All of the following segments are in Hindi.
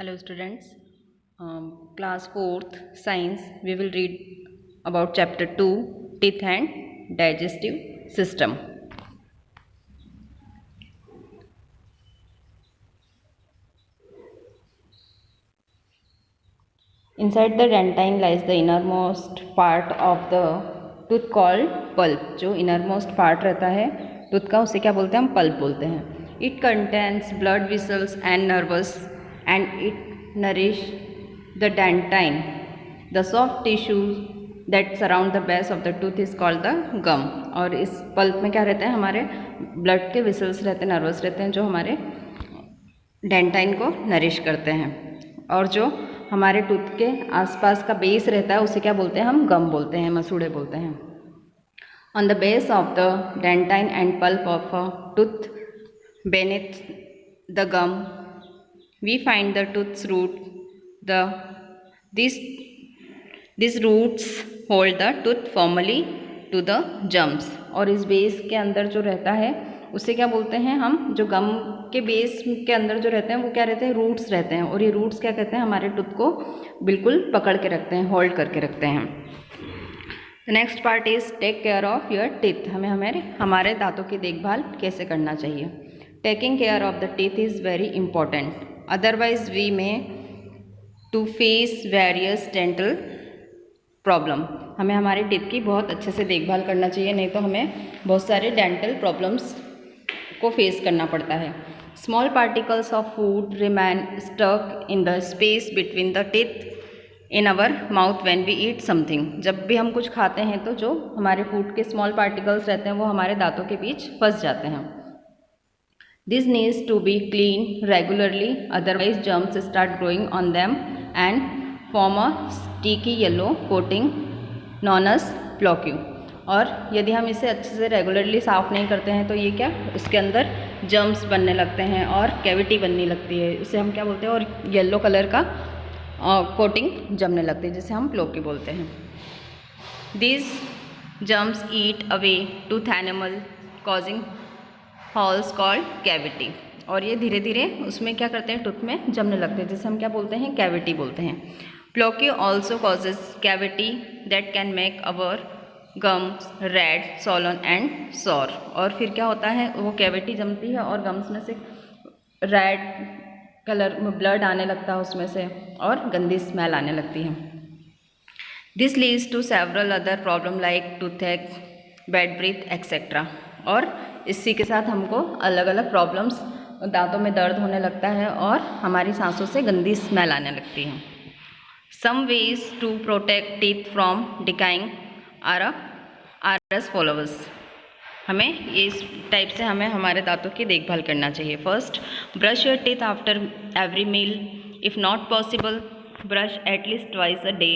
Hello students, class 4th science we will read about chapter 2 teeth and digestive system. Inside the dentine lies the innermost part of the tooth called pulp. जो innermost part रहता है tooth का उसे क्या बोलते हैं हम pulp बोलते हैं. It contains blood vessels and nerves and it nourish the dentine. The soft tissue that surround the base of the tooth is called the gum. और इस pulp में क्या रहते हैं हमारे blood के vessels रहते हैं, nerves रहते हैं जो हमारे डेंटाइन को नरिश करते हैं. और जो हमारे टूथ के आसपास का बेस रहता है उसे क्या बोलते हैं हम गम बोलते हैं, मसूड़े बोलते हैं. On the base of the dentine and pulp of a tooth beneath the gum we find the tooth's root. This roots hold the tooth formally to the gums. और इस बेस के अंदर जो रहता है उसे क्या बोलते हैं हम, जो गम के बेस के अंदर जो रहते हैं वो क्या रहते हैं, रूट्स रहते हैं. और ये रूट्स क्या कहते हैं, हमारे टूथ को बिल्कुल पकड़ के रखते हैं, होल्ड करके रखते हैं. Next part is take care of your teeth. हमारे दांतों की देखभाल कैसे करना चाहिए. Taking care of the teeth is very important, otherwise we may to face various dental problem. हमें हमारे टीथ की बहुत अच्छे से देखभाल करना चाहिए, नहीं तो हमें बहुत सारे डेंटल प्रॉब्लम्स को फेस करना पड़ता है. Small particles of food remain stuck in the space between the teeth in our mouth when we eat something. जब भी हम कुछ खाते हैं तो जो हमारे फूड के स्मॉल पार्टिकल्स रहते हैं वो हमारे दांतों के बीच फंस जाते हैं. This needs to be clean regularly, otherwise germs start growing on them and form a sticky yellow coating known as plaque. और यदि हम इसे अच्छे से रेगुलरली साफ़ नहीं करते हैं तो ये क्या, इसके अंदर जर्म्स बनने लगते हैं और कैविटी बनने लगती है, उसे हम क्या बोलते हैं, और येलो कलर का कोटिंग जमने लगती है जिसे हम प्लोकी बोलते हैं. These germs eat away tooth animal causing halls called cavity. और ये धीरे धीरे उसमें क्या करते हैं, टूथ में जमने लगते हैं जिसे हम क्या बोलते हैं, कैविटी बोलते हैं. Plaque also causes cavity that can make our gums red swollen and sore. और फिर क्या होता है, वो कैविटी जमती है और गम्स में से रेड कलर में ब्लड आने लगता है उसमें से और गंदी स्मेल आने लगती है. This leads to several other problem like toothache, bad breath etcetera. और इसी के साथ हमको अलग अलग प्रॉब्लम्स, दांतों में दर्द होने लगता है और हमारी सांसों से गंदी स्मेल आने लगती है. Some ways to protect teeth from decaying are as follows. हमें ये इस टाइप से हमें हमारे दांतों की देखभाल करना चाहिए. First, brush your teeth after every meal. If not possible, brush at least twice a day.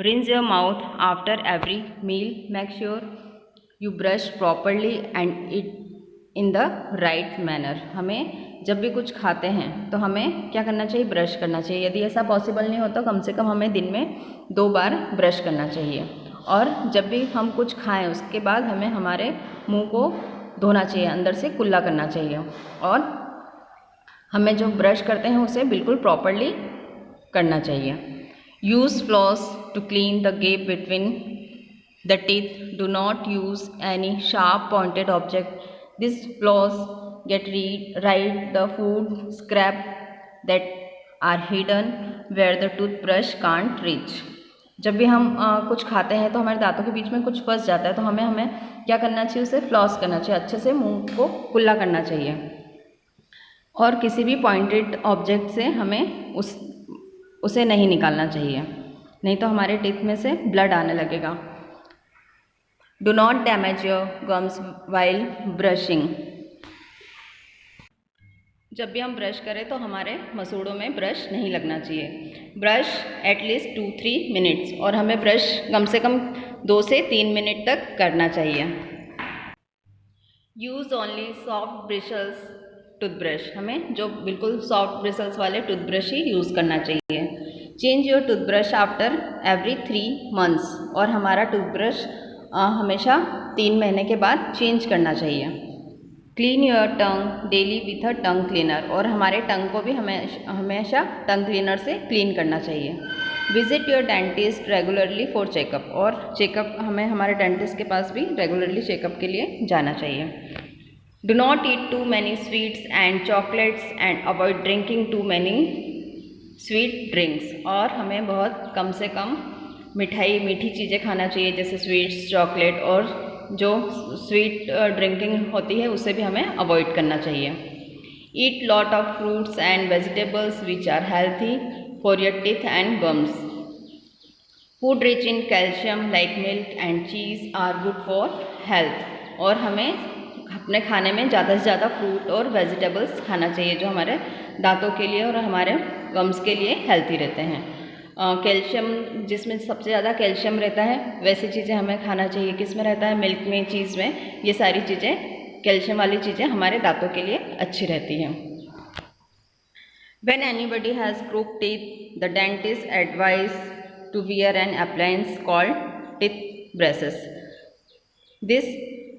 Rinse your mouth after every meal. Make sure you brush properly and it in the right manner. हमें जब भी कुछ खाते हैं तो हमें क्या करना चाहिए, ब्रश करना चाहिए. यदि ऐसा पॉसिबल नहीं होता, कम से कम हमें दिन में 2 बार ब्रश करना चाहिए. और जब भी हम कुछ खाएं उसके बाद हमें हमारे मुंह को धोना चाहिए, अंदर से कुल्ला करना चाहिए. और हमें जो ब्रश करते हैं उसे बिल्कुल प्रॉपरली करना चाहिए. Use floss to clean the gap between the teeth. Do not use any sharp pointed object. This floss get right the food scrap that are hidden where the toothbrush can't reach. जब भी हम कुछ खाते हैं तो हमारे दांतों के बीच में कुछ फंस जाता है तो हमें क्या करना चाहिए, उसे फ्लॉस करना चाहिए, अच्छे से मुंह को कुल्ला करना चाहिए. और किसी भी पॉइंटेड ऑब्जेक्ट से हमें उसे नहीं निकालना चाहिए, नहीं तो हमारे टीथ में से ब्लड आने लगेगा. Do not damage your gums while brushing. जब भी हम ब्रश करें तो हमारे मसूड़ों में ब्रश नहीं लगना चाहिए. Brush at least 2-3 minutes. और हमें ब्रश कम से कम 2 से 3 मिनट तक करना चाहिए. Use only soft bristles toothbrush. हमें जो बिल्कुल सॉफ्ट ब्रिशल्स वाले टूथब्रश ही यूज़ करना चाहिए. Change your toothbrush after every 3 months. और हमारा टूथब्रश हमेशा 3 महीने के बाद चेंज करना चाहिए. Clean your tongue daily with a tongue cleaner, और हमारे टंग को भी हमेशा टंग क्लीनर से क्लीन करना चाहिए। Visit your dentist regularly for checkup, और चेकअप हमें हमारे डेंटिस्ट के पास भी रेगुलरली चेकअप के लिए जाना चाहिए। Do not eat too many sweets and chocolates and avoid drinking too many sweet drinks, और हमें बहुत कम से कम मीठी चीज़ें खाना चाहिए, जैसे स्वीट्स, चॉकलेट, और जो स्वीट ड्रिंकिंग होती है उसे भी हमें अवॉइड करना चाहिए। Eat lot of fruits and vegetables which are healthy for your teeth and gums. Food rich in calcium like milk and cheese are good for health, और हमें अपने खाने में ज़्यादा से ज़्यादा फ्रूट और वेजिटेबल्स खाना चाहिए जो हमारे दांतों के लिए और हमारे गम्स के लिए हेल्थी रहते हैं। कैल्शियम, जिसमें सबसे ज़्यादा कैल्शियम रहता है वैसी चीज़ें हमें खाना चाहिए। किस में रहता है? मिल्क में, चीज़ में। ये सारी चीज़ें, कैल्शियम वाली चीज़ें हमारे दांतों के लिए अच्छी रहती हैं। When anybody has crooked teeth, the dentist advise to wear an appliance called teeth braces. This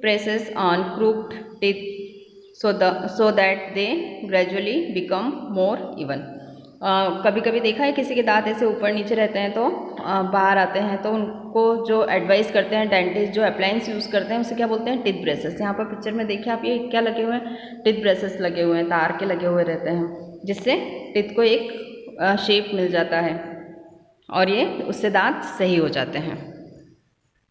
presses on crooked teeth so that they gradually become more even. कभी कभी देखा है किसी के दांत ऐसे ऊपर नीचे रहते हैं तो बाहर आते हैं, तो उनको जो एडवाइस करते हैं डेंटिस्ट, जो अप्लायंस यूज़ करते हैं उसे क्या बोलते हैं? Teeth braces. यहाँ पर पिक्चर में देखिए आप, ये क्या लगे हुए हैं? टीथ ब्रेसेस लगे हुए हैं, तार के लगे हुए रहते हैं, जिससे टीथ को एक शेप मिल जाता है और ये उससे दांत सही हो जाते हैं।